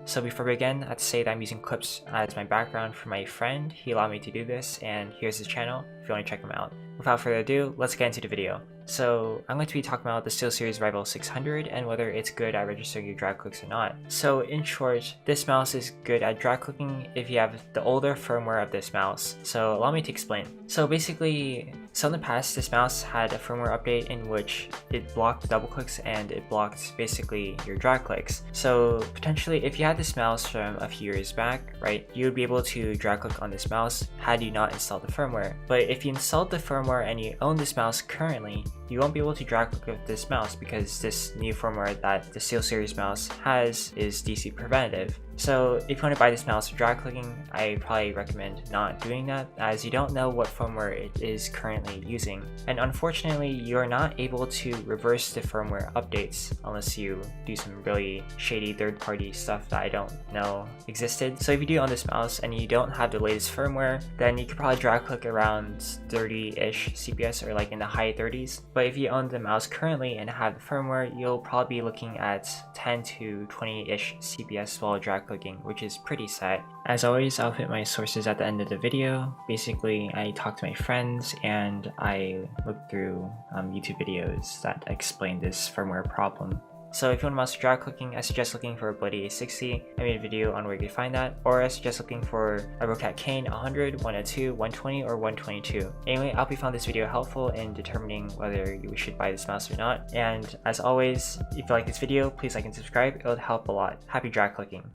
So before we begin, I have to say that I'm using clips as my background for my friend. He allowed me to do this, and here's his channel if you want to check him out. Without further ado, let's get into the video. So I'm going to be talking about the Steelseries Rival 600 and whether it's good at registering your drag clicks or not. So in short, this mouse is good at drag clicking if you have the older firmware of this mouse. So allow me to explain. So basically, in the past, this mouse had a firmware update in which it blocked double clicks and it blocked basically your drag clicks. So potentially, if you had this mouse from a few years back, right, you would be able to drag click on this mouse had you not installed the firmware. But if you installed the firmware and you own this mouse currently, you won't be able to drag click with this mouse because this new firmware that the Steelseries mouse has is DC preventative. So if you want to buy this mouse for drag clicking, I probably recommend not doing that, as you don't know what firmware it is currently using. And unfortunately, you're not able to reverse the firmware updates unless you do some really shady third-party stuff that I don't know existed. So if you do own this mouse and you don't have the latest firmware, then you could probably drag click around 30-ish CPS or like in the high 30s. But if you own the mouse currently and have the firmware, you'll probably be looking at 10 to 20-ish CPS while drag clicking, which is pretty sad. As always, I'll put my sources at the end of the video. Basically, I talked to my friends and I looked through YouTube videos that explain this firmware problem. So if you want a mouse for drag clicking, I suggest looking for a Bloody A60. I made a video on where you can find that. Or I suggest looking for a Rocat Cane 100, 102, 120, or 122. Anyway, I hope you found this video helpful in determining whether you should buy this mouse or not. And as always, if you like this video, please like and subscribe. It would help a lot. Happy drag clicking.